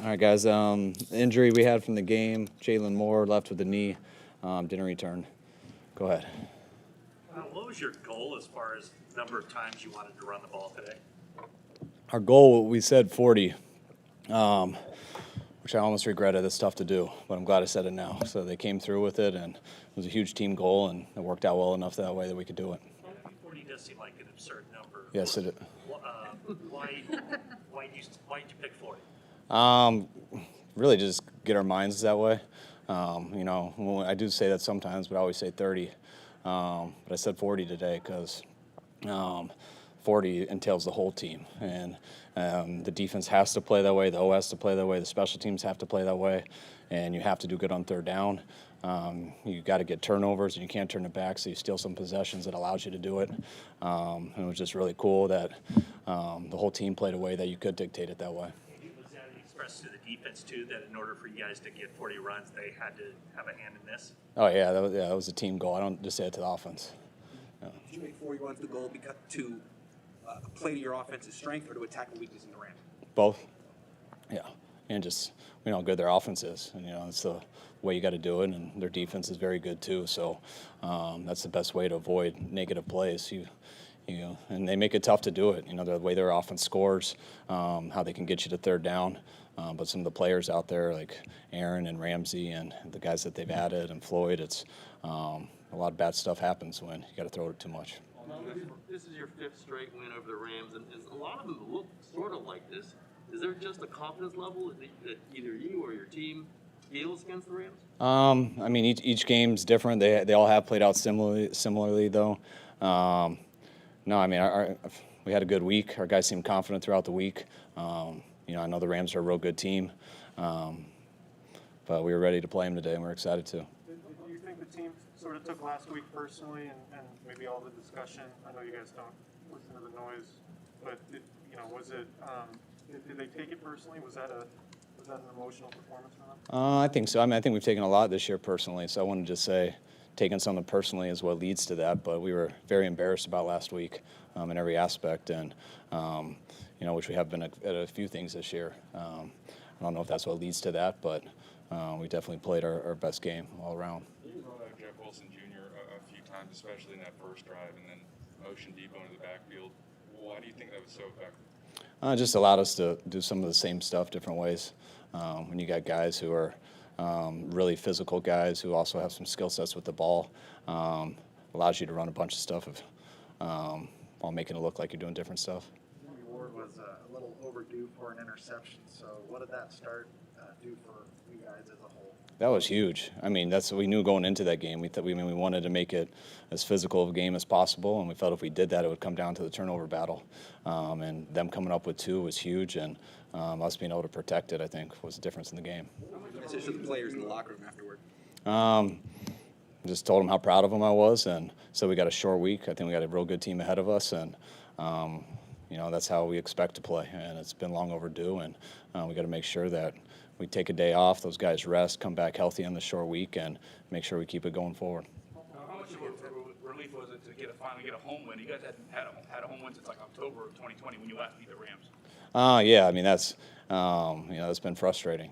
All right, guys. The injury we had from the game, Jalen Moore left with the knee, didn't return. Go ahead. What was your goal as far as number of times you wanted to run the ball today? Our goal, we said 40, which I almost regretted. It's tough to do, but I'm glad I said it now. So they came through with it, and it was a huge team goal, and it worked out well enough that way that we could do it. 40 does seem like an absurd number. Yes, it. Why did you pick 40? Really just get our minds that way. I do say that sometimes, but I always say 30. But I said 40 today because 40 entails the whole team. And the defense has to play that way, the O has to play that way, the special teams have to play that way, and you have to do good on third down. You got to get turnovers, and you can't turn it back, so you steal some possessions that allows you to do it. And it was just really cool that the whole team played a way that you could dictate it that way. Was that expressed to the defense, too, that in order for you guys to get 40 runs, they had to have a hand in this? Oh, yeah, that was a team goal. I don't just say it to the offense. Did you make 40 runs the goal to play to your offense's strength or to attack a weakness in the Rams? Both. Yeah. And just, we know how good their offense is. And, it's the way you got to do it. And their defense is very good, too. So that's the best way to avoid negative plays. And they make it tough to do it. The way their offense scores, how they can get you to third down. But some of the players out there like Aaron and Ramsey and the guys that they've added and Floyd, it's a lot of bad stuff happens when you got to throw it too much. This is your fifth straight win over the Rams, and a lot of them look sort of like this. Is there just a confidence level that either you or your team feels against the Rams? Each game's different. They all have played out similarly though. We had a good week. Our guys seemed confident throughout the week. I know the Rams are a real good team, but we were ready to play them today, and we're excited to. Do you think the team sort of took last week personally and maybe all the discussion? I know you guys don't listen to the noise, but did they take it personally? Was that an emotional performance for them? I think so. I think we've taken a lot this year personally, so I wouldn't just say taking something personally is what leads to that, but we were very embarrassed about last week in every aspect, and which we have been at a few things this year. I don't know if that's what leads to that, but we definitely played our best game all around. You brought out Jeff Wilson Jr. a few times, especially in that first drive, and then motion Deebo into the backfield. Why do you think that was so effective? It just allowed us to do some of the same stuff different ways. When you got guys who are really physical guys who also have some skill sets with the ball, allows you to run a bunch of stuff while making it look like you're doing different stuff. Ward was a little overdue for an interception, so what did that start do for you guys as a whole? That was huge. That's what we knew going into that game. We wanted to make it as physical of a game as possible, and we felt if we did that, it would come down to the turnover battle. And them coming up with 2 was huge, and us being able to protect it, I think, was the difference in the game. What message to the players in the locker room afterward? Just told them how proud of them I was, and so we got a short week. I think we got a real good team ahead of us, and that's how we expect to play. And it's been long overdue, and we got to make sure that we take a day off, those guys rest, come back healthy on the short week, and make sure we keep it going forward. How much of a relief was it to finally get a home win? You guys hadn't had a home win since like October of 2020 when you last beat the Rams. That's been frustrating.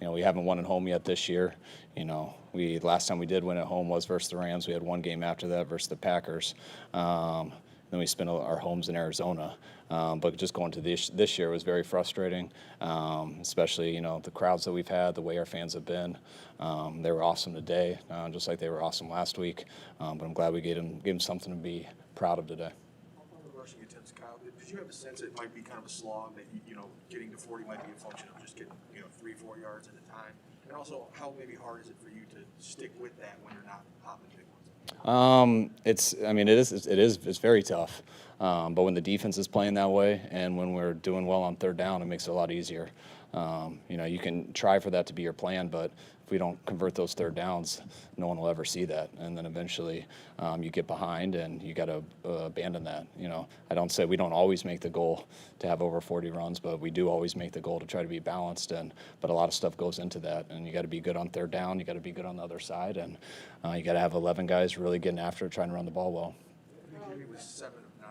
We haven't won at home yet this year. Last time we did win at home was versus the Rams. We had one game after that versus the Packers. Then we spent our homes in Arizona. But just going to this year was very frustrating, especially, the crowds that we've had, the way our fans have been. They were awesome today, just like they were awesome last week. But I'm glad we gave them something to be proud of today. Rushing attempts, Kyle, did you have a sense it might be kind of a slog, that getting to 40 might be a function of just getting 3-4 yards at a time? And also, how maybe hard is it for you to stick with that when you're not popping big ones? It's very tough. But when the defense is playing that way and when we're doing well on third down, it makes it a lot easier. You can try for that to be your plan, but if we don't convert those third downs, no one will ever see that. And then eventually you get behind and you got to abandon that. I don't say we don't always make the goal to have over 40 runs, but we do always make the goal to try to be balanced. But a lot of stuff goes into that, and you got to be good on third down. You got to be good on the other side, and you got to have 11 guys really getting after it, trying to run the ball well. Jimmy was 7 of 9,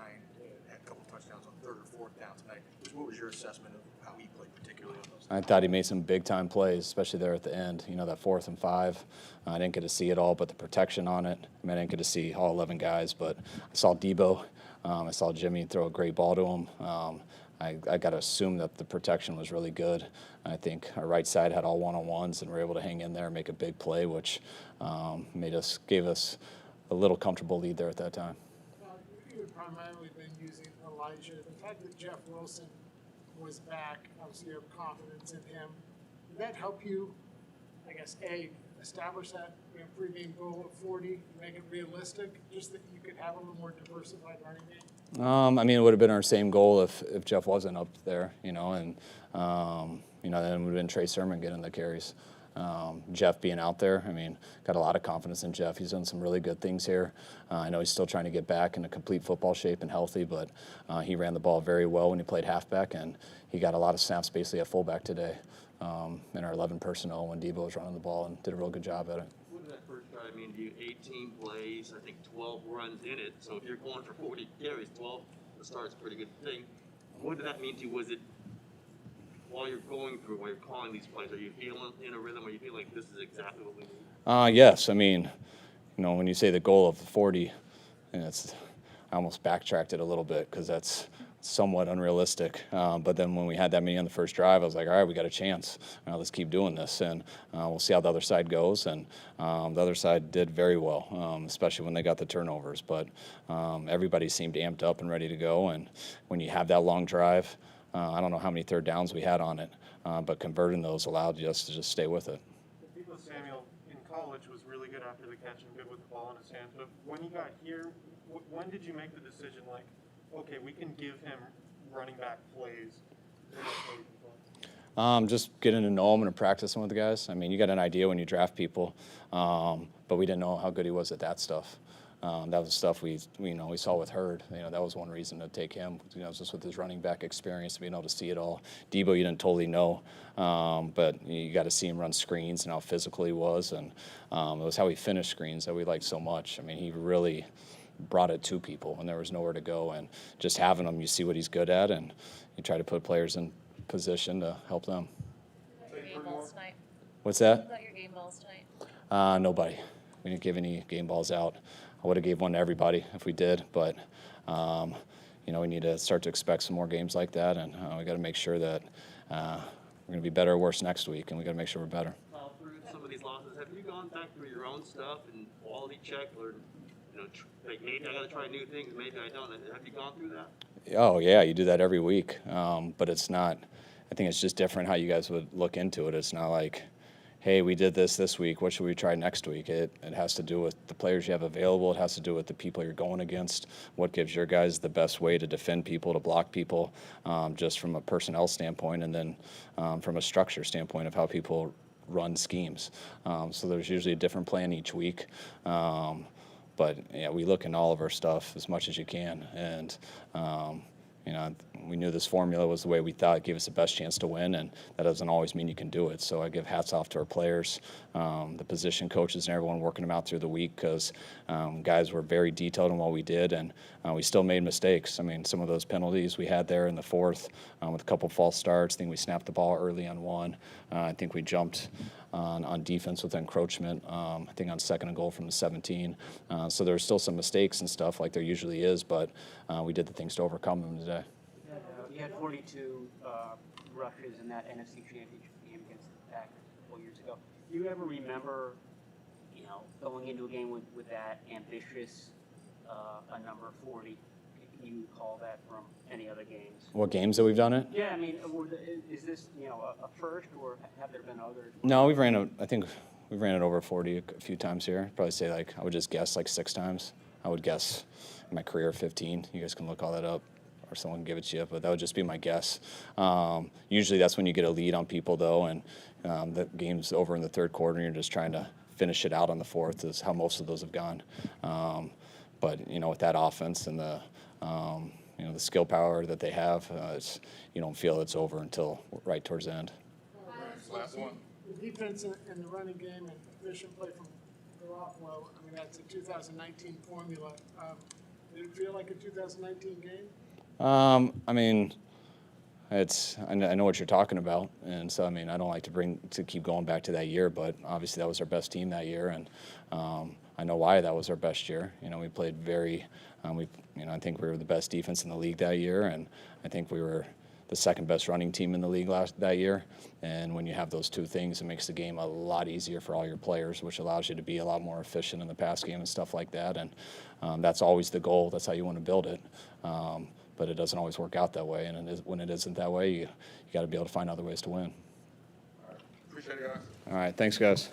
had a couple touchdowns on third or fourth down tonight. Was what was your assessment of how he played, particularly on those? I thought he made some big-time plays, especially there at the end. You know, that 4th and 5. I didn't get to see it all, but the protection on it. I mean, I didn't get to see all 11 guys, but I saw Deebo. I saw Jimmy throw a great ball to him. I got to assume that the protection was really good. I think our right side had all one-on-ones and were able to hang in there and make a big play, which gave us a little comfortable lead there at that time. You had primarily been using Elijah. The fact that Jeff Wilson was back, obviously you have confidence in him. Did that help you, I guess, A, establish that pregame goal of 40, make it realistic, just that you could have a little more diversified running game? I mean, it would have been our same goal if Jeff wasn't up there, you know, and, you know, then it would have been Trey Sermon getting the carries. Jeff being out there, I mean, got a lot of confidence in Jeff. He's done some really good things here. I know he's still trying to get back into complete football shape and healthy, but he ran the ball very well when he played halfback, and he got a lot of snaps basically at fullback today in our 11 personnel when Deebo was running the ball and did a real good job at it. What did that first drive mean to you? 18 plays, I think 12 runs in it. So if you're going for 40 carries, 12 to start is a pretty good thing. What did that mean to you? Was it while you're going through, while you're calling these plays, are you feeling in a rhythm, or you feel like this is exactly what we need? Yes. I mean, you know, when you say the goal of 40, and I almost backtracked it a little bit because that's somewhat unrealistic. But then when we had that many on the first drive, I was like, all right, we got a chance. Let's keep doing this, and we'll see how the other side goes. And the other side did very well, especially when they got the turnovers. But everybody seemed amped up and ready to go. And when you have that long drive, I don't know how many third downs we had on it, but converting those allowed us to just stay with it. Deebo Samuel in college was really good after the catch and good with the ball in his hands. But when he got here, when did you make the decision, like, okay, we can give him running back plays? Just getting to know him and practicing with the guys. I mean, you got an idea when you draft people, but we didn't know how good he was at that stuff. That was stuff we saw with Hurd. You know, that was one reason to take him. You know, just with his running back experience, being able to see it all. Deebo, you didn't totally know, but you got to see him run screens and how physical he was, and it was how he finished screens that we liked so much. I mean, he really brought it to people when there was nowhere to go, and just having him, you see what he's good at, and you try to put players in position to help them. Your game balls tonight. What's that? What about your game balls tonight? Nobody. We didn't give any game balls out. I would have gave one to everybody if we did, but you know, we need to start to expect some more games like that, and we got to make sure that we're going to be better or worse next week, and we got to make sure we're better. Through some of these losses, have you gone back through your own stuff and quality check, or like maybe I got to try new things, maybe I don't? Have you gone through that? Oh yeah, you do that every week, but it's not. I think it's just different how you guys would look into it. It's not like, hey, we did this week, what should we try next week? It has to do with the players you have available. It has to do with the people you're going against, what gives your guys the best way to defend people, to block people, just from a personnel standpoint, and then from a structure standpoint of how people run schemes. So there's usually a different plan each week. But yeah, we look in all of our stuff as much as you can, and you know, we knew this formula was the way we thought it gave us the best chance to win, and that doesn't always mean you can do it. So I give hats off to our players, the position coaches, and everyone working them out through the week, because guys were very detailed in what we did, and we still made mistakes. I mean, some of those penalties we had there in the fourth with a couple false starts. I think we snapped the ball early on one. I think we jumped on defense with encroachment, I think on 2nd and goal from the 17. So there's still some mistakes and stuff like there usually is, but we did the things to overcome them today. You had 42 rushes in that NFC Championship game against the Packers a couple years ago. Do you ever remember, going into a game with that ambitious a number 40? Can you recall that from any other games? What games that we've done it? Yeah, I mean, is this a first, or have there been others? No, I think we've ran it over 40 a few times here. Probably say I would just guess 6 times. I would guess in my career 15. You guys can look all that up, or someone can give it to you, but that would just be my guess. Usually that's when you get a lead on people, though, and the game's over in the third quarter, and you're just trying to finish it out on the fourth is how most of those have gone. But with that offense and the the skill power that they have, you don't feel it's over until right towards the end. Last one. The defense and the running game and efficient play from Garoppolo, I mean, that's a 2019 formula. Did it feel like a 2019 game? I mean, I know what you're talking about, and so I mean I don't like to keep going back to that year, but obviously that was our best team that year, and I know why that was our best year. You know, we played I think we were the best defense in the league that year, and I think we were the second best running team in the league that year. And when you have those two things, it makes the game a lot easier for all your players, which allows you to be a lot more efficient in the pass game and stuff like that. And that's always the goal. That's how you want to build it. But it doesn't always work out that way. And when it isn't that way, you got to be able to find other ways to win. All right. Appreciate it, guys. All right. Thanks, guys.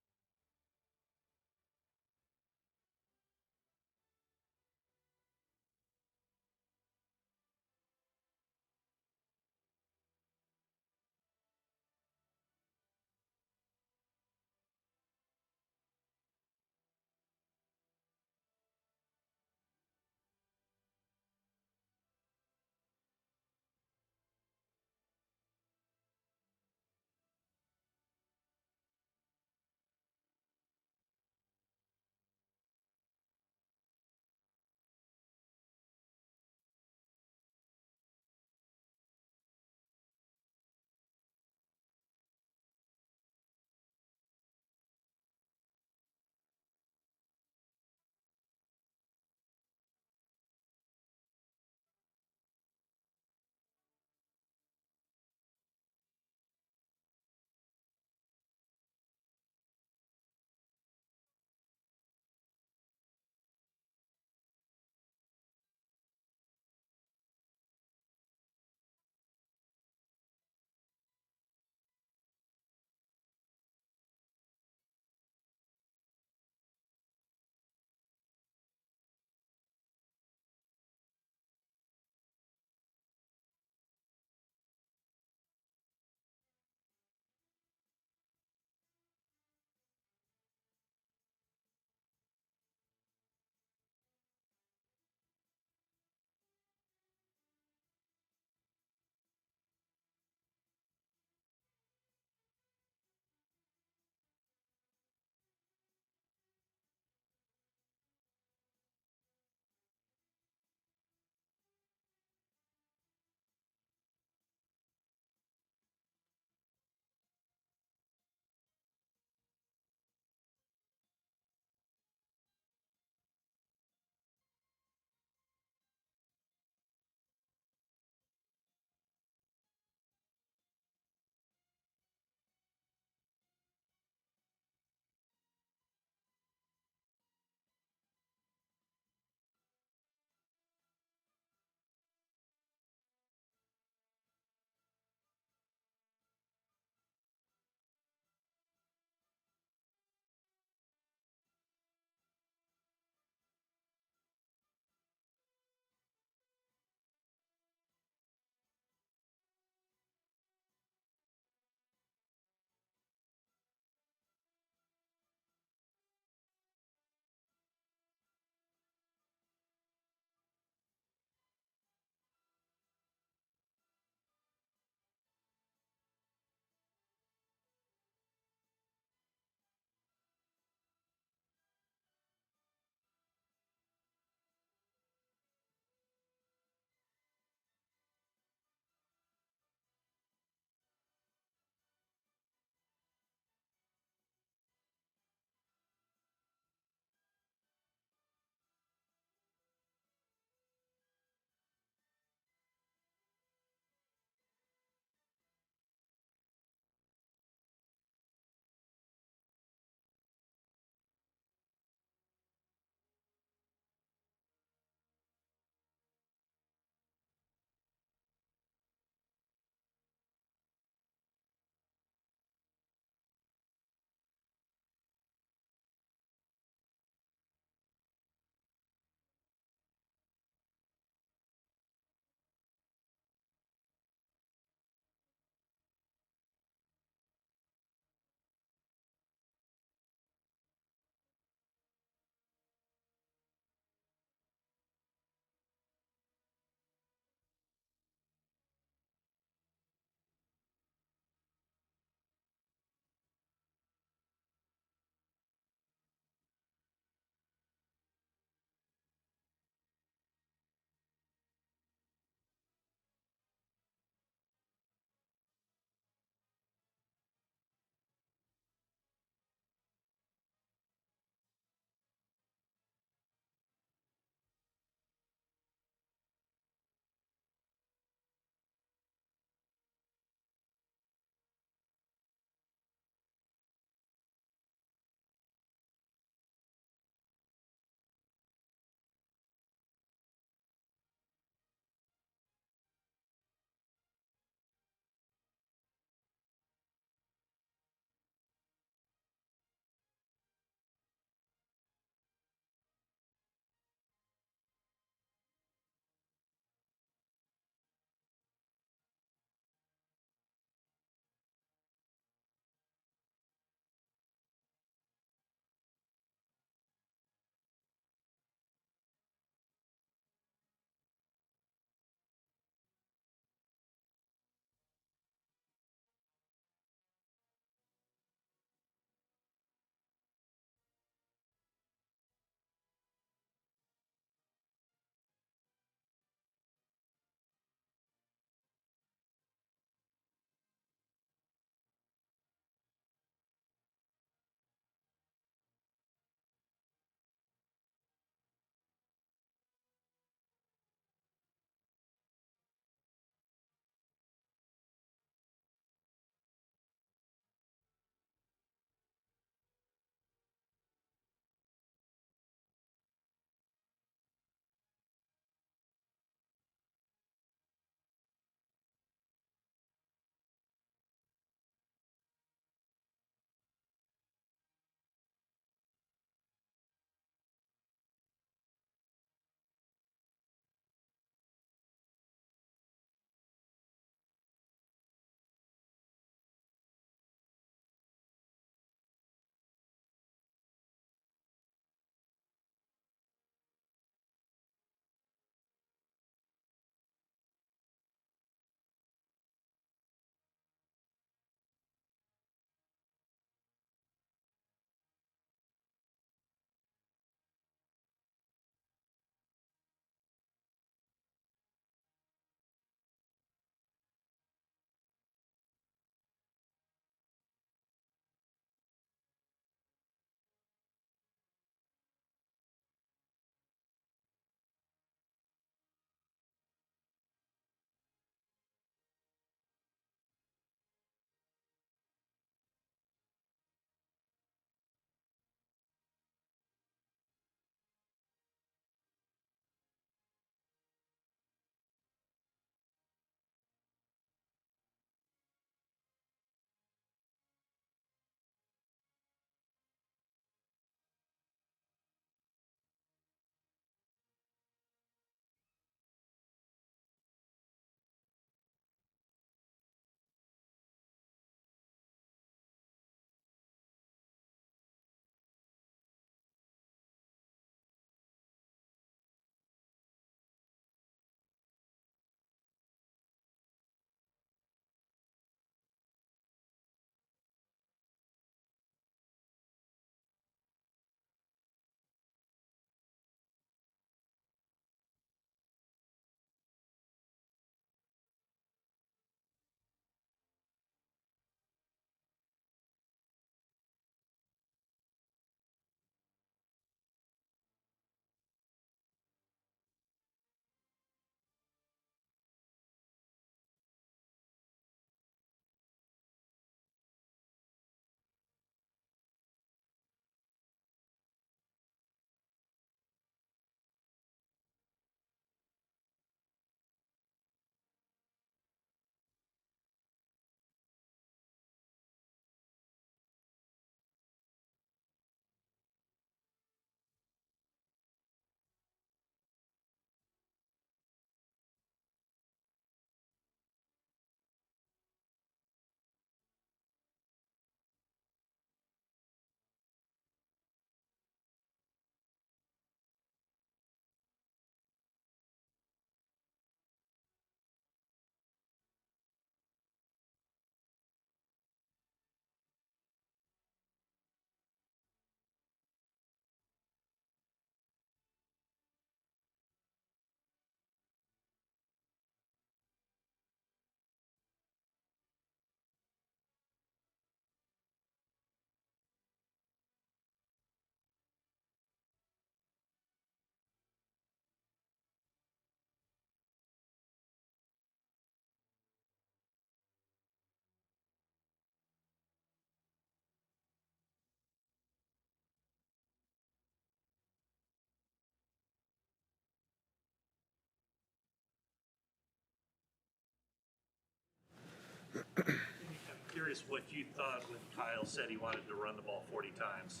curious what you thought when Kyle said he wanted to run the ball 40 times.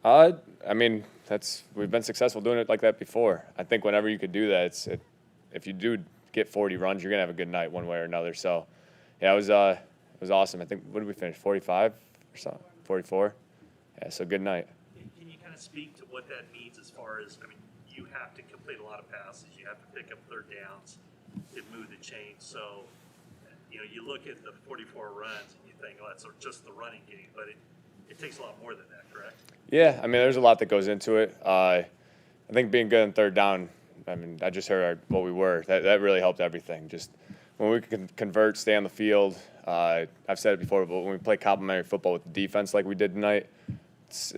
I mean, we've been successful doing it like that before. I think whenever you could do that, if you do get 40 runs, you're gonna have a good night one way or another. So, yeah, it was awesome. I think what did we finish? 45 or something? 44. Yeah, so good night. Can you kind of speak to what that means as far as, I mean, you have to complete a lot of passes, you have to pick up third downs, to move the chain. So, you know, you look at the 44 runs and you think, oh, that's just the running game, but it takes a lot more than that, correct? Yeah, I mean, there's a lot that goes into it. I think being good on third down, I mean, I just heard what we were. That really helped everything. Just when we can convert, stay on the field. I've said it before, but when we play complementary football with the defense like we did tonight, it's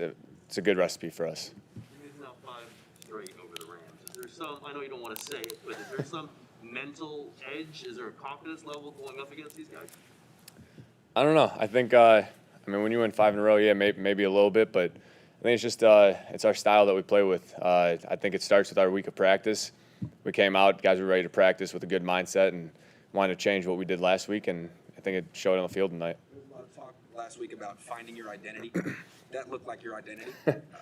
a good recipe for us. You guys now 5 straight over the Rams. Is there some, I know you don't want to say it, but is there some mental edge? Is there a confidence level going up against these guys? I don't know. I think, I mean, when you win 5 in a row, yeah, maybe a little bit, but I think it's just it's our style that we play with. I think it starts with our week of practice. We came out, guys were ready to practice with a good mindset and wanted to change what we did last week, and I think it showed on the field tonight. There was a lot of talk last week about finding your identity. That looked like your identity.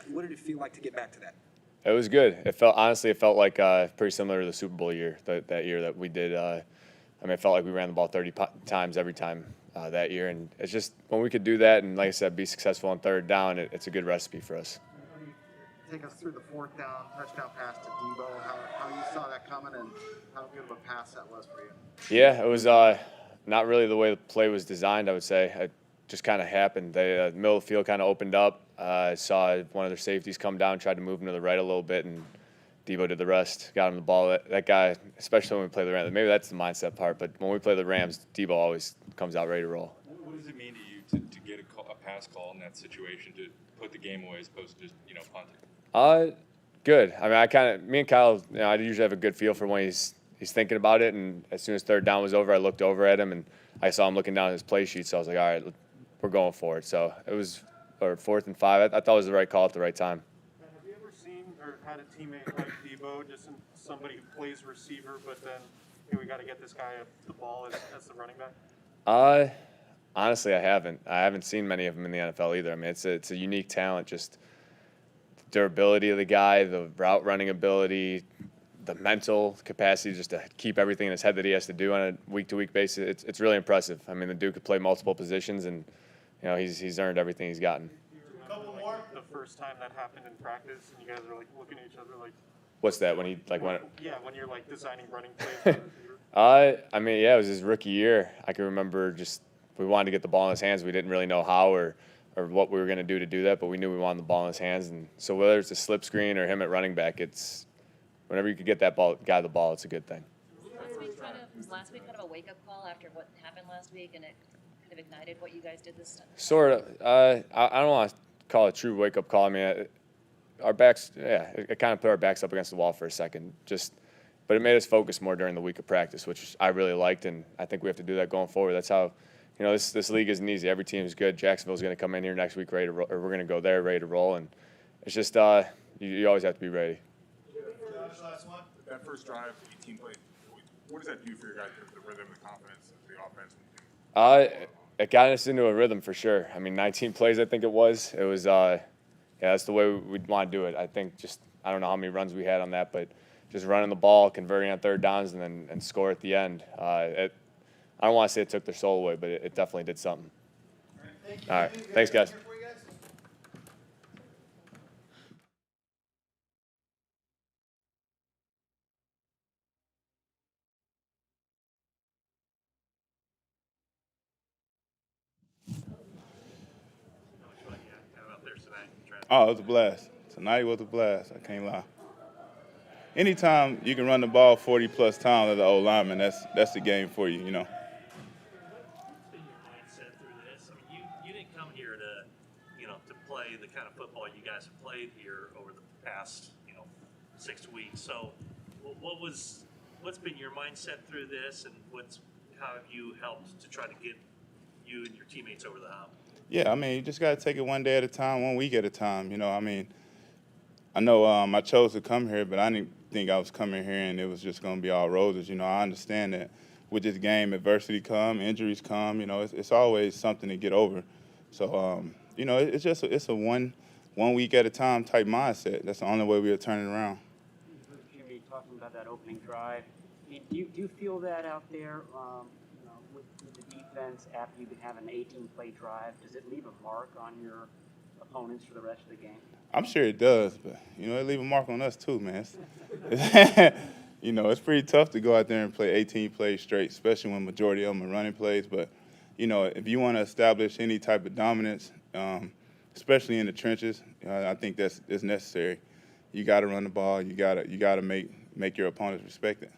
What did it feel like to get back to that? It was good. It felt like pretty similar to the Super Bowl year that year that we did. I mean, it felt like we ran the ball 30 times every time that year, and it's just when we could do that and, like I said, be successful on third down, it's a good recipe for us. Take us through the 4th down touchdown pass to Deebo, how you saw that coming and how good of a pass that was for you. Yeah, it was not really the way the play was designed, I would say. It just kind of happened. The middle of the field kind of opened up. I saw one of their safeties come down, tried to move him to the right a little bit, and Deebo did the rest, got him the ball. That guy, especially when we play the Rams, maybe that's the mindset part, but when we play the Rams, Deebo always comes out ready to roll. What does it mean to you to get a pass call in that situation, to put the game away as opposed to just, punting? Good. I mean, me and Kyle, I usually have a good feel for when he's thinking about it, and as soon as third down was over, I looked over at him, and I saw him looking down at his play sheet, so I was like, all right, we're going for it. So it was 4th and 5. I thought it was the right call at the right time. Have you ever seen or had a teammate like Deebo, just somebody who plays receiver, but then, hey, we got to get this guy the ball as the running back? Honestly, I haven't. I haven't seen many of them in the NFL either. I mean, it's a unique talent, just the durability of the guy, the route running ability, the mental capacity just to keep everything in his head that he has to do on a week-to-week basis. It's really impressive. I mean, the dude could play multiple positions, and he's earned everything he's gotten. Couple more. The first time that happened in practice, and you guys are like looking at each other like. What's that? When he went? Yeah, when you're like designing running plays. I mean, yeah, it was his rookie year. I can remember just we wanted to get the ball in his hands. We didn't really know how or what we were going to do that, but we knew we wanted the ball in his hands. And so whether it's a slip screen or him at running back, it's whenever you could get that guy the ball, it's a good thing. Was last week kind of a wake-up call after what happened last week, and it kind of ignited what you guys did this time? Sort of. I don't want to call it a true wake-up call. I mean, our backs, yeah, it kind of put our backs up against the wall for a second. But it made us focus more during the week of practice, which I really liked, and I think we have to do that going forward. That's how, this league isn't easy. Every team is good. Jacksonville's going to come in here next week ready to roll, or we're going to go there ready to roll, and it's just you always have to be ready. Last one. That first drive, 18 plays. What does that do for your guys, the rhythm, the confidence, the offense? It got us into a rhythm for sure. I mean, 19 plays, I think it was. It was, that's the way we'd want to do it. I think I don't know how many runs we had on that, but just running the ball, converting on third downs, and score at the end. I don't want to say it took their soul away, but it definitely did something. All right. Thanks, guys. Oh, it was a blast. Tonight was a blast. I can't lie. Anytime you can run the ball 40-plus times as an old lineman, that's the game for you, What's been your mindset through this? I mean, you didn't come here to play the kind of football you guys have played here over the past 6 weeks. So, what's been your mindset through this, and how have you helped to try to get you and your teammates over the hump? Yeah, I mean, you just got to take it one day at a time, 1 week at a time. I mean, I know I chose to come here, but I didn't think I was coming here and it was just going to be all roses. I understand that with this game, adversity come, injuries come. You know, it's always something to get over. So, you know, it's a one week at a time type mindset. That's the only way we'll turn it around. Jimmy, talking about that opening drive, do you feel that out there, you know, with the defense after you've been having an 18-play drive? Does it leave a mark on your opponents for the rest of the game? I'm sure it does, but, you know, it leave a mark on us too, man. You know, it's pretty tough to go out there and play 18 plays straight, especially when majority of them are running plays. But, you know, if you want to establish any type of dominance, especially in the trenches, I think it's necessary. You got to run the ball. You got to make your opponents respect it.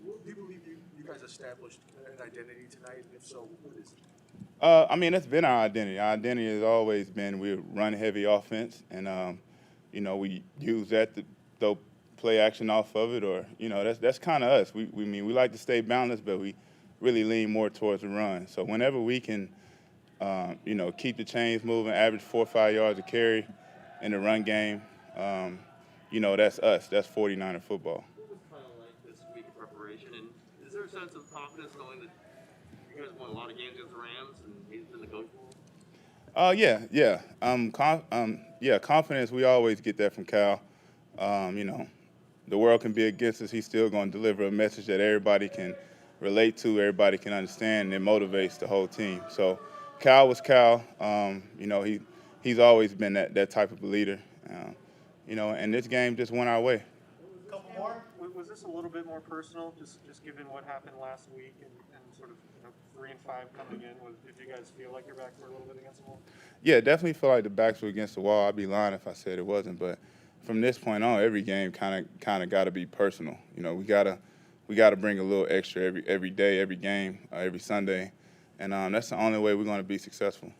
Do you believe you guys established an identity tonight? If so, what is it? I mean, that's been our identity. Our identity has always been we run heavy offense, and you know, we use that to throw play action off of it, or you know, that's kind of us. We like to stay balanced, but we really lean more towards the run. So whenever we can, you know, keep the chains moving, average 4 or 5 yards a carry in the run game, you know, that's us. That's 49er football. What was kind of like this week of preparation, and is there a sense of confidence knowing that you guys won a lot of games against the Rams and he's been the coach for them? Yeah. Confidence. We always get that from Kyle. You know, the world can be against us. He's still going to deliver a message that everybody can relate to, everybody can understand, and it motivates the whole team. So, Kyle was Kyle. You know, he's always been that type of a leader. You know, and this game just went our way. Couple more. Was this a little bit more personal, just given what happened last week and sort of, you know, 3 and 5 coming in? Did you guys feel like your backs were a little bit against the wall? Yeah, definitely feel like the backs were against the wall. I'd be lying if I said it wasn't. But from this point on, every game kind of got to be personal. You know, we gotta bring a little extra every day, every game, every Sunday, and that's the only way we're going to be successful.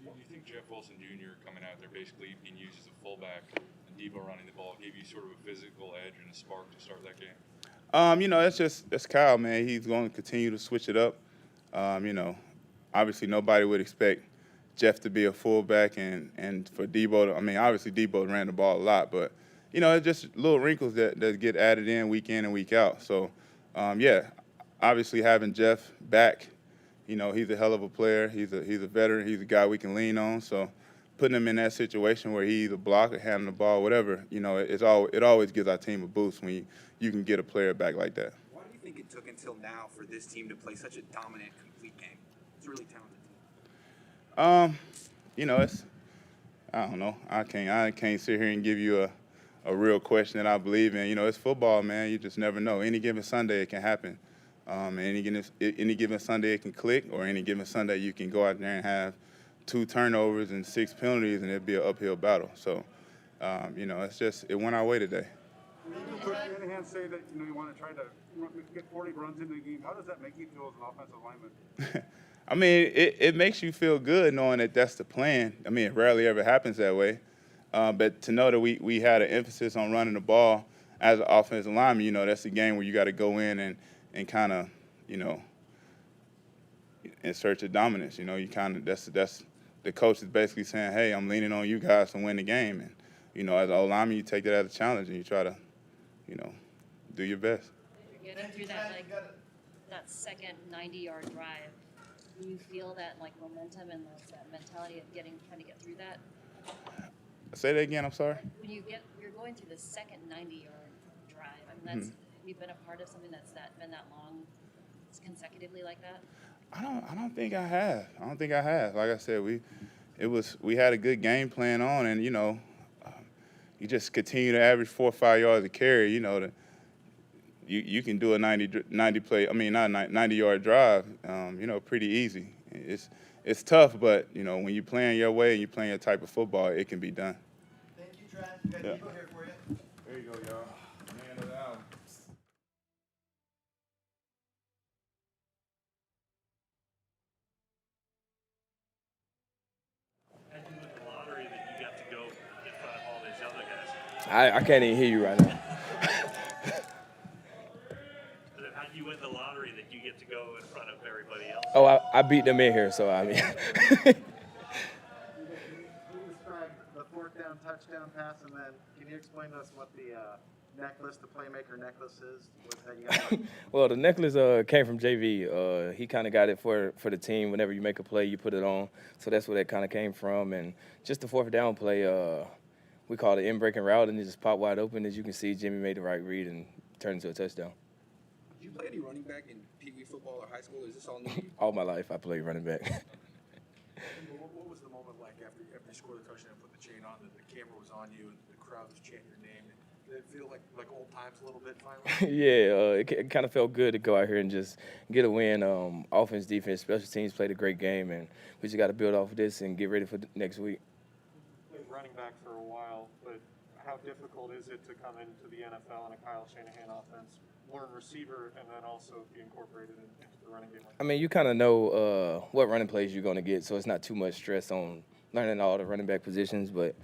Do you think Jeff Wilson Jr. coming out there basically being used as a fullback and Deebo running the ball gave you sort of a physical edge and a spark to start that game? You know, that's Kyle, man. He's going to continue to switch it up. You know, obviously nobody would expect Jeff to be a fullback and for Deebo to, I mean, obviously Deebo ran the ball a lot, but, you know, it's just little wrinkles that get added in and week out. So, yeah, obviously having Jeff back, you know, he's a hell of a player. He's a veteran. He's a guy we can lean on. So putting him in that situation where he either block or handle the ball, whatever, you know, it always gives our team a boost when you can get a player back like that. Why do you think it took until now for this team to play such a dominant, complete game? It's a really talented team. You know, I don't know. I can't sit here and give you a real question that I believe in. You know, it's football, man. You just never know. Any given Sunday it can happen. Any given Sunday it can click, or any given Sunday you can go out there and have 2 turnovers and 6 penalties, and it'd be an uphill battle. So, you know, it went our way today. Coach Shanahan say that, you know, you want to try to get 40 runs into the game. How does that make you feel as an offensive lineman? I mean, it makes you feel good knowing that that's the plan. I mean, it rarely ever happens that way. But to know that we had an emphasis on running the ball as an offensive lineman, you know, that's a game where you got to go in and kind of, you know, in search of dominance. You know, you kind of that's the coach is basically saying, hey, I'm leaning on you guys to win the game. And, you know, as an O-lineman, you take that as a challenge and you try to, you know, do your best. You're getting through that second 90-yard drive. Do you feel that like momentum and that mentality of trying to get through that? Say that again. I'm sorry. When you're going through the second 90-yard drive. I mean, have you been a part of something that's been that long consecutively like that? I don't think I have. Like I said, we had a good game plan on, and you know, you just continue to average 4 or 5 yards a carry. You know, you can do a 90-yard drive. You know, pretty easy. It's tough, but you know, when you're playing your way and you're playing your type of football, it can be done. Thank you, Trent. We got Yeah. Deebo here for you. There you go, y'all. Man of the hour. How'd you win the lottery that you got to go in front of all these other guys? I can't even hear you right now. How'd you win the lottery that you get to go in front of everybody else? Oh, I beat them in here, so I mean. You described the 4th down touchdown pass, and then can you explain to us what the necklace, the playmaker necklaces, was that you got? Well, the necklace came from JV. He kind of got it for the team. Whenever you make a play, you put it on. So that's where that kind of came from. And just the fourth down play, we called it in-breaking route, and it just popped wide open. As you can see, Jimmy made the right read and turned into a touchdown. Did you play any running back in Pee Wee football or high school? Or is this all new to you? All my life, I played running back. What was the moment like after you scored the touchdown and put the chain on, the camera was on you and the crowd was chanting your name? Did it feel like old times a little bit finally? Yeah, it kind of felt good to go out here and just get a win. Offense, defense, special teams played a great game, and we just got to build off of this and get ready for next week. Played running back for a while, but how difficult is it to come into the NFL in a Kyle Shanahan offense, learn receiver, and then also be incorporated into the running game? I mean, you kind of know what running plays you're going to get, so it's not too much stress on learning all the running back positions. But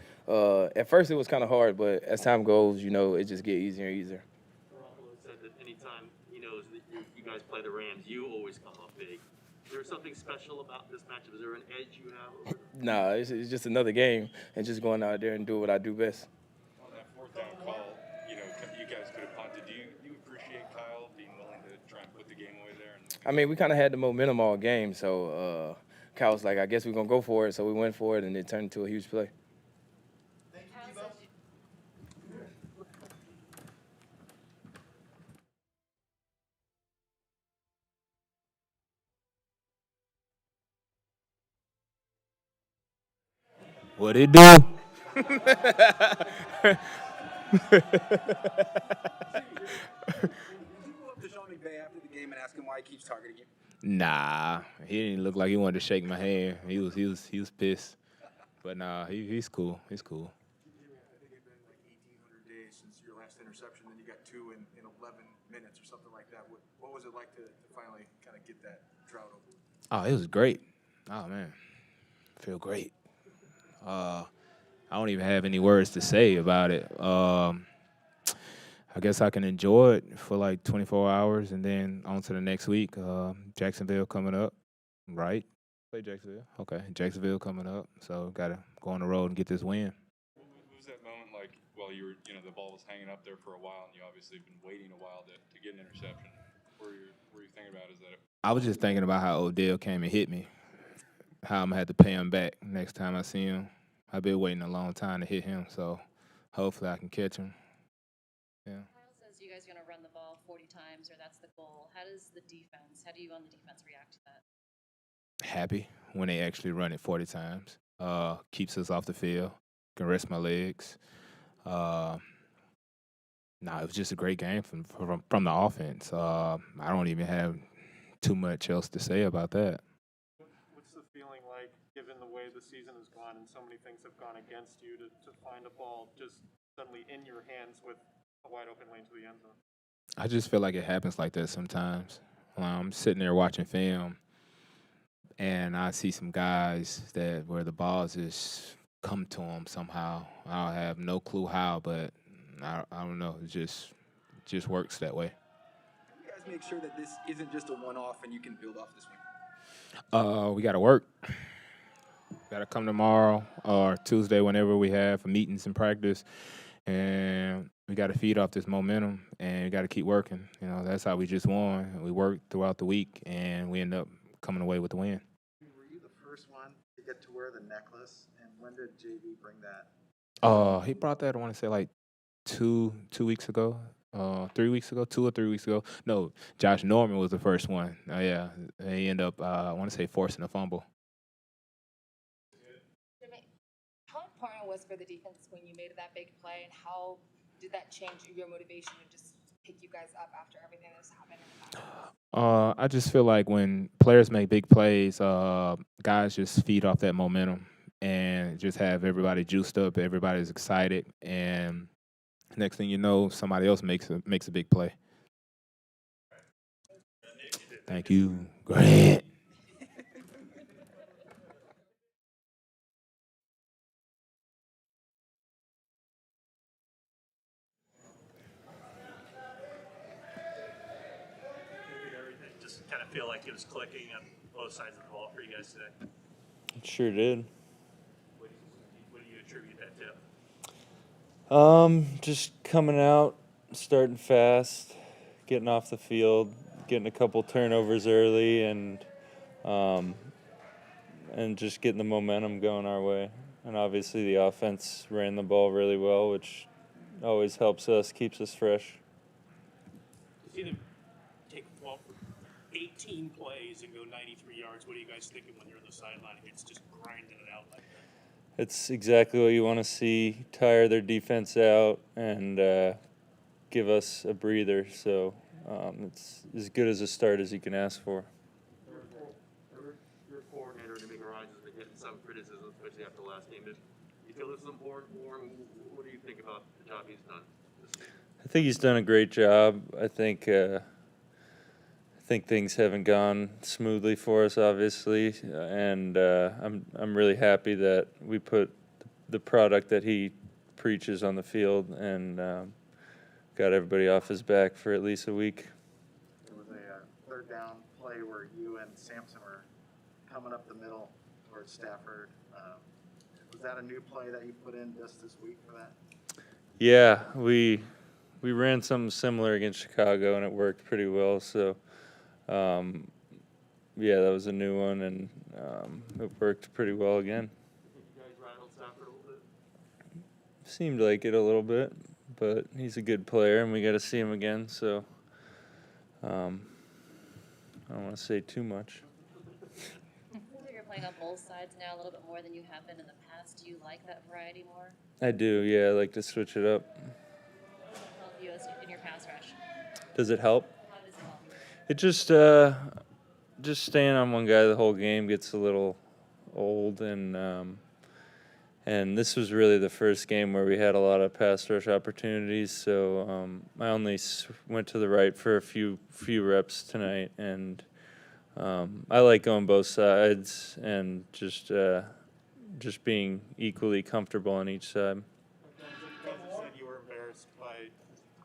at first it was kind of hard, but as time goes, it just get easier and easier. Garoppolo said that anytime he knows that you guys play the Rams, you always come up big. Is there something special about this matchup? Is there an edge you have over them? Nah, it's just another game, and just going out there and do what I do best. On that fourth down call, you guys could have punted. Do you appreciate Kyle being willing to try and put the game away there? I mean, we kind of had the momentum all game, so Kyle was like, I guess we're going to go for it, so we went for it, and it turned into a huge play. What it do? Did you go up to Sean McVay after the game and ask him why he keeps targeting you? Nah, he didn't look like he wanted to shake my hand. He was pissed. But nah, he's cool. He's cool. Jimmy, I think it's been like 1,800 days since your last interception, then you got 2 in 11 minutes or something like that. What was it like to finally kind of get that drought over with? Oh, it was great. Oh, man. Feel great. I don't even have any words to say about it. I guess I can enjoy it for like 24 hours and then on to the next week. Jacksonville coming up, right? Play Jacksonville. Okay, Jacksonville coming up. So got to go on the road and get this win. What was that moment like while you were, the ball was hanging up there for a while and you obviously have been waiting a while to get an interception? What were you thinking about? Is that I was just thinking about how Odell came and hit me, how I'm going to have to pay him back next time I see him. I've been waiting a long time to hit him, so hopefully I can catch him. Yeah. Kyle says you guys are going to run the ball 40 times, or that's the goal. How do you on the defense react to that? Happy when they actually run it 40 times. Keeps us off the field. Can rest my legs. It was just a great game from the offense. I don't even have too much else to say about that. What's the feeling like, given the way the season has gone and so many things have gone against you, to find a ball just suddenly in your hands with a wide open lane to the end zone? I just feel like it happens like that sometimes. I'm sitting there watching film, and I see some guys where the balls just come to them somehow. I have no clue how, but I don't know. It just works that way. How do you guys make sure that this isn't just a one-off and you can build off this win? We got to work. Got to come tomorrow or Tuesday, whenever we have meetings and practice, and we got to feed off this momentum, and we got to keep working. That's how we just won. We worked throughout the week, and we end up coming away with the win. Were you the first one to get to wear the necklace, and when did JV bring that? He brought that, I want to say, like 2 weeks ago, 3 weeks ago, 2 or 3 weeks ago. No, Josh Norman was the first one. Yeah, he ended up, I want to say, forcing a fumble. How important was for the defense when you made that big play, and how did that change your motivation to just pick you guys up after everything that's happened in the back? I just feel like when players make big plays, guys just feed off that momentum and just have everybody juiced up, everybody's excited, and next thing you know, somebody else makes a big play. Thank you. Great. Everything just kind of feel like it was clicking on both sides of the ball for you guys today. It sure did. What do you attribute that to? Just coming out starting fast, getting off the field, getting a couple turnovers early, and just getting the momentum going our way. And obviously the offense ran the ball really well, which always helps us, keeps us fresh. You see them take 18 plays and go 93 yards. What are you guys thinking when you're on the sideline? It's just grinding it out like that. It's exactly what you want to see, tire their defense out and give us a breather. So it's as good as a start as you can ask for. Your coordinator, D'Amico Ryan's, has been getting some criticism, especially after the last game. Do you feel this is important for him? What do you think about the job he's done this season? I think he's done a great job. I think things haven't gone smoothly for us, obviously, and I'm really happy that we put the product that he preaches on the field and got everybody off his back for at least a week. There was a third down play where you and Sampson were coming up the middle towards Stafford. Was that a new play that you put in just this week for that? Yeah, we ran something similar against Chicago, and it worked pretty well. So, yeah, that was a new one, and it worked pretty well again. You guys rattled Stafford a little bit? Seemed like it a little bit, but he's a good player, and we got to see him again. So, I don't want to say too much. You're playing on both sides now a little bit more than you have been in the past. Do you like that variety more? I do, yeah. I like to switch it up. Help you in your pass rush. Does it help? How does it help you? It just staying on one guy the whole game gets a little old, and this was really the first game where we had a lot of pass rush opportunities. So I only went to the right for a few reps tonight, and I like going both sides and just being equally comfortable on each side. You said you were embarrassed by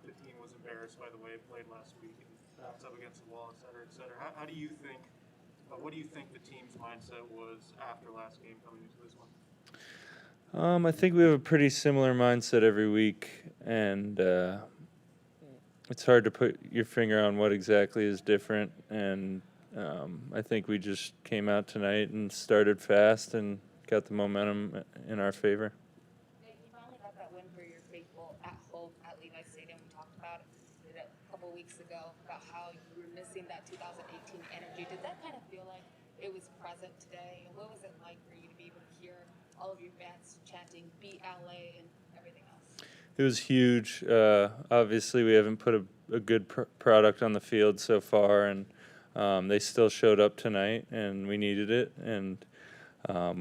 the team was embarrassed by the way it played last week and bounced up against the wall, et cetera, et cetera. How do you think? What do you think the team's mindset was after last game coming into this one? I think we have a pretty similar mindset every week, and it's hard to put your finger on what exactly is different. And I think we just came out tonight and started fast and got the momentum in our favor. You finally got that win for your faithful at home at Levi Stadium. We talked about it a couple weeks ago about how you were missing that 2018 energy. Did that kind of feel like it was present today? And what was it like for you to be able to hear all of your fans chanting "Beat LA" and everything else? It was huge. Obviously, we haven't put a good product on the field so far, and they still showed up tonight, and we needed it, and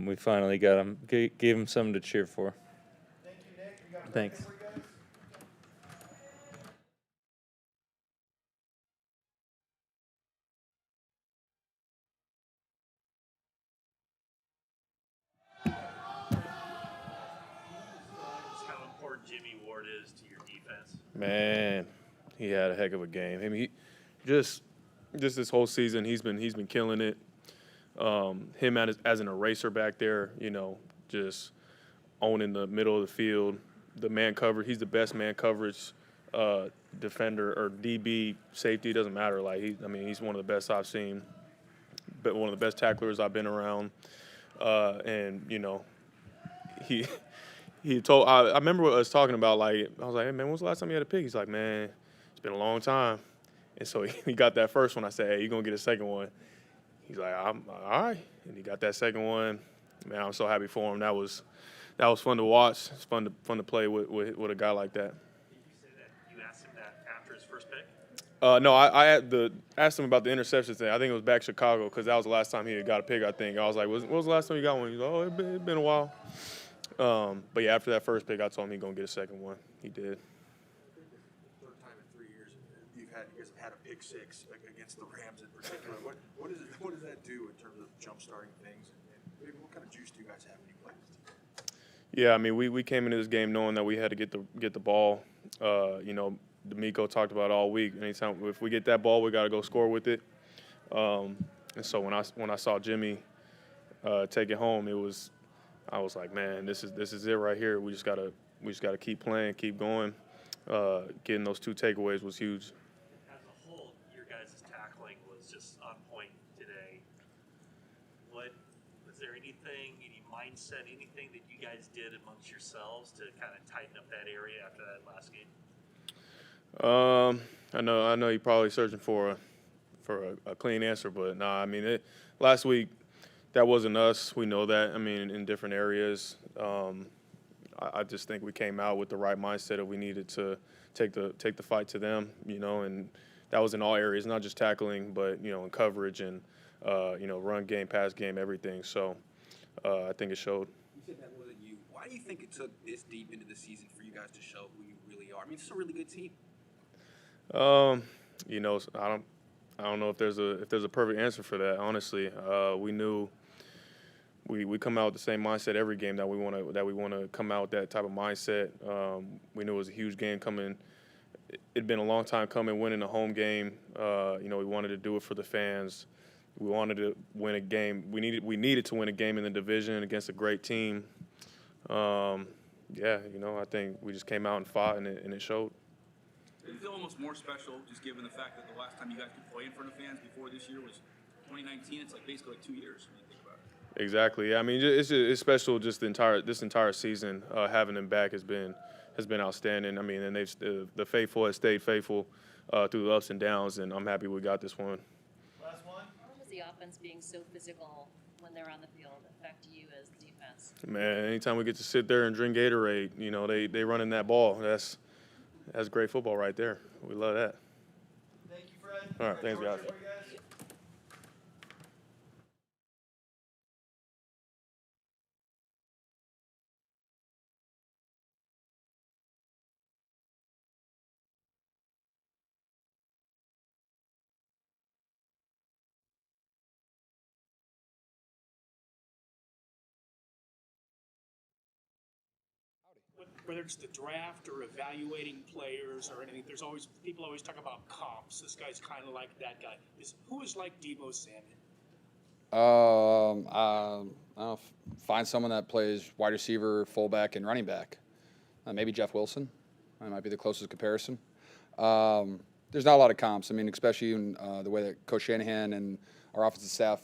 we finally got them, gave them something to cheer for. Thank you, Nick. We got a Thanks. for you guys. How important Jimmy Ward is to your defense? Man, he had a heck of a game. I mean, he just this whole season he's been killing it. Him as an eraser back there, just owning the middle of the field, the man coverage. He's the best man coverage defender or DB safety. It doesn't matter. He's one of the best I've seen, but one of the best tacklers I've been around. And he told. I remember what I was talking about. I was like, hey man, when was the last time you had a pick? He's like, man, it's been a long time. And so he got that first one. I said, hey, you're gonna get a second one. He's like, I'm all right. And he got that second one. Man, I'm so happy for him. That was fun to watch. It's fun to play with a guy like that. Did you say that you asked him that after his first pick? No, I asked him about the interception thing. I think it was back Chicago because that was the last time he had got a pick, I think. I was like, when was the last time you got one? He's like, oh, it's been a while. But yeah, after that first pick, I told him he's going to get a second one. He did. Third time in 3 years you guys have had a pick six against the Rams in particular. What does that do in terms of jump-starting things? And what kind of juice do you guys have when you play this team? Yeah, I mean, we came into this game knowing that we had to get the ball. D'Amico talked about it all week. Anytime if we get that ball, we got to go score with it. And so when I saw Jimmy take it home, I was like, man, this is it right here. We just gotta keep playing, keep going. getting those 2 takeaways was huge. As a whole, your guys' tackling was just on point today. Was there anything, any mindset, anything that you guys did amongst yourselves to kind of tighten up that area after that last game? I know you're probably searching for a clean answer, but nah, I mean, last week that wasn't us. We know that. I mean, in different areas, I just think we came out with the right mindset of we needed to take the fight to them, and that was in all areas, not just tackling, but in coverage and run game, pass game, everything. So I think it showed. You said that wasn't you. Why do you think it took this deep into the season for you guys to show who you really are? I mean, it's a really good team. I don't know if there's a perfect answer for that. Honestly, we knew we come out with the same mindset every game that we want to come out with that type of mindset. We knew it was a huge game coming. It'd been a long time coming, winning a home game. We wanted to do it for the fans. We wanted to win a game. We needed to win a game in the division against a great team. I think we just came out and fought, and it showed. Did it feel almost more special, just given the fact that the last time you guys could play in front of fans before this year was 2019? It's like basically 2 years when you think about it. Exactly. Yeah, I mean, it's special. Just this entire season, having them back has been outstanding. I mean, and the faithful has stayed faithful through the ups and downs, and I'm happy we got this one. Last one. How does the offense being so physical when they're on the field affect you as defense? Man, anytime we get to sit there and drink Gatorade, they running that ball. That's great football right there. We love that. Thank you, Fred. All right, thanks, guys. Whether it's the draft or evaluating players or anything, people always talk about comps. This guy's kind of like that guy. Who is like Deebo Samuel? I don't know, find someone that plays wide receiver, fullback, and running back. Maybe Jeff Wilson. That might be the closest comparison. There's not a lot of comps. I mean, especially in the way that Coach Shanahan and our offensive staff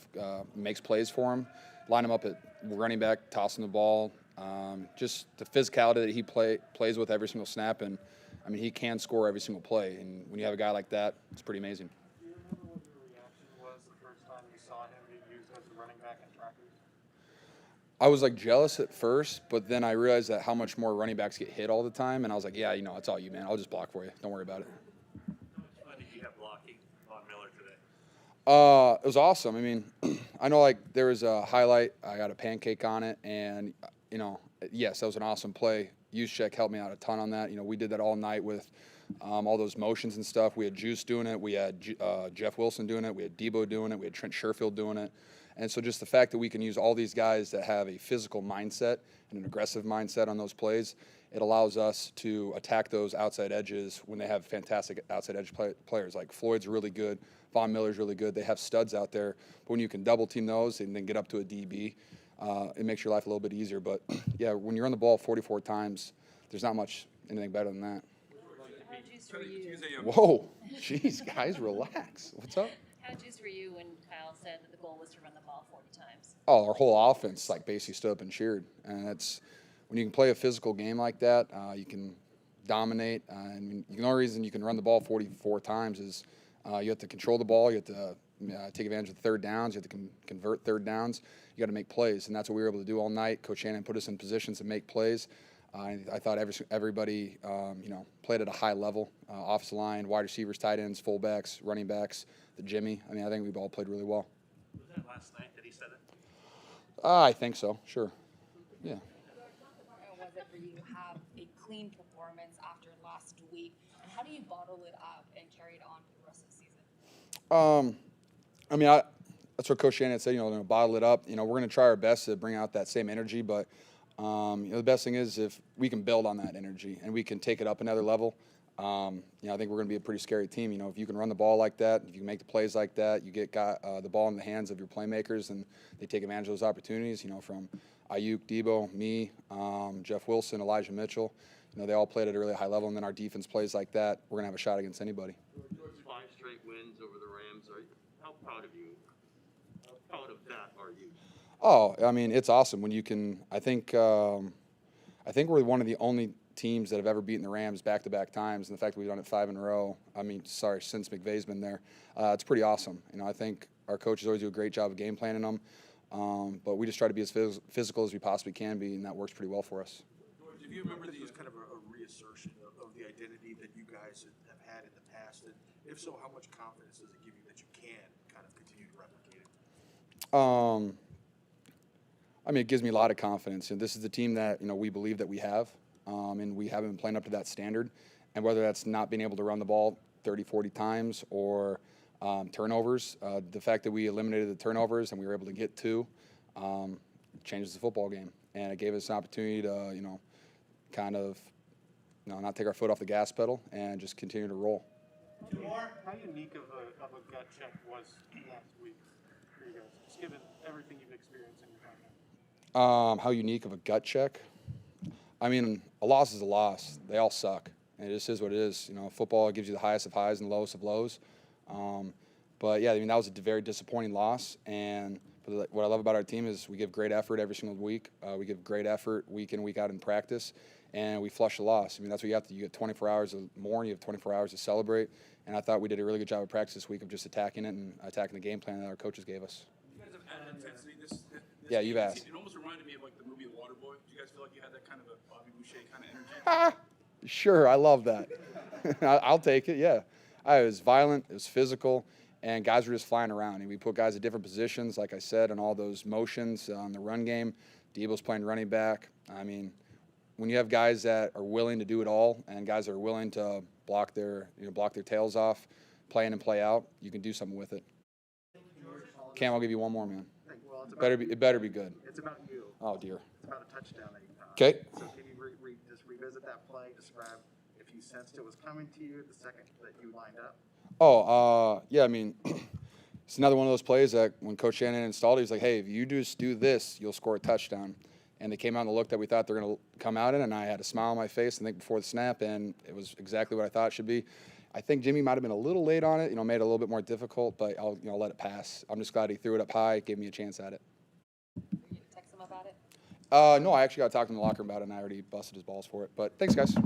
makes plays for him. Line him up at running back, tossing the ball. Just the physicality that he plays with every single snap, and I mean, he can score every single play. And when you have a guy like that, it's pretty amazing. Do you remember what your reaction was the first time you saw him being used as a running back in trackers? I was jealous at first, but then I realized that how much more running backs get hit all the time, and I was like, yeah, it's all you, man. I'll just block for you. Don't worry about it. How much fun did you have blocking Von Miller today? It was awesome. I mean, I know there was a highlight. I got a pancake on it, and yes, that was an awesome play. Juszczyk helped me out a ton on that. We did that all night with all those motions and stuff. We had Juice doing it. We had Jeff Wilson doing it. We had Deebo doing it. We had Trent Sherfield doing it. And so just the fact that we can use all these guys that have a physical mindset and an aggressive mindset on those plays, it allows us to attack those outside edges when they have fantastic outside edge players. Like Floyd's really good. Von Miller's really good. They have studs out there. But when you can double team those and then get up to a DB, it makes your life a little bit easier. But, yeah, when you run the ball 44 times, there's not anything better than that. How juiced were you? Whoa. Jeez, guys, relax. What's up? How juiced were you when Kyle said that the goal was to run the ball 40 times? Oh, our whole offense basically stood up and cheered. And it's when you can play a physical game like that, you can dominate. And the only reason you can run the ball 44 times is you have to control the ball. You have to take advantage of the third downs. You have to convert third downs. You got to make plays, and that's what we were able to do all night. Coach Shanahan put us in positions to make plays. I thought everybody, played at a high level. Offensive line, wide receivers, tight ends, fullbacks, running backs, the Jimmy. I mean, I think we've all played really well. Was that last night that he said it? I think so. Sure. Yeah. How was it for you to have a clean performance after last week, and how do you bottle it up and carry it on for the rest of the season? I mean, that's what Coach Shanahan said. Bottle it up. We're going to try our best to bring out that same energy, but the best thing is if we can build on that energy and we can take it up another level. I think we're going to be a pretty scary team. If you can run the ball like that, if you can make the plays like that, you get the ball in the hands of your playmakers, and they take advantage of those opportunities. From Ayuk, Deebo, me, Jeff Wilson, Elijah Mitchell. They all played at a really high level, and then our defense plays like that. We're going to have a shot against anybody. 5 straight wins over the Rams. How proud of you? How proud of that are you? Oh, I mean, it's awesome when you can. I think we're one of the only teams that have ever beaten the Rams back-to-back times, and the fact that we've done it 5 in a row. I mean, since McVay's been there, it's pretty awesome. I think our coaches always do a great job of game planning them, but we just try to be as physical as we possibly can be, and that works pretty well for us. Do you remember these kind of a reassertion of the identity that you guys have had in the past? And if so, how much confidence does it give you that you can kind of continue to replicate it? I mean, it gives me a lot of confidence. And this is the team that, we believe that we have, and we haven't been playing up to that standard. And whether that's not being able to run the ball 30, 40 times or turnovers, the fact that we eliminated the turnovers and we were able to get 2 changes the football game. And it gave us an opportunity to, kind of, not take our foot off the gas pedal and just continue to roll. How unique of a gut check was last week for you guys, just given everything you've experienced in your time now? How unique of a gut check? I mean, a loss is a loss. They all suck. And it just is what it is. Football gives you the highest of highs and lowest of lows. But, yeah, I mean, that was a very disappointing loss. But what I love about our team is we give great effort every single week. We give great effort week in, week out in practice, and we flush the loss. I mean, that's what you have to do. You get 24 hours more, and you have 24 hours to celebrate. And I thought we did a really good job of practice this week of just attacking it and attacking the game plan that our coaches gave us. You guys have added intensity this Yeah, you've asked. It almost reminded me of like the movie The Waterboy. Do you guys feel like you had that kind of a Bobby Boucher kind of energy? Sure, I love that. I'll take it, yeah. It was violent, it was physical, and guys were just flying around. And we put guys at different positions, like I said, and all those motions on the run game. Deebo's playing running back. I mean, when you have guys that are willing to do it all and guys that are willing to block their tails off, play in and play out, you can do something with it. Cam, I'll give you one more, man. Well, It better be good. It's about you. Oh, dear. It's about a touchdown that you caught. Okay. So can you just revisit that play, describe if you sensed it was coming to you the second that you lined up? Yeah, I mean, it's another one of those plays that when Coach Shanahan installed it, he's like, hey, if you just do this, you'll score a touchdown. And they came out in the look that we thought they were going to come out in, and I had a smile on my face, I think, before the snap, and it was exactly what I thought it should be. I think Jimmy might have been a little late on it, made it a little bit more difficult, but I'll let it pass. I'm just glad he threw it up high, gave me a chance at it. Text him about it? No, I actually got to talk to him in the locker room about it, and I already busted his balls for it. But thanks, guys.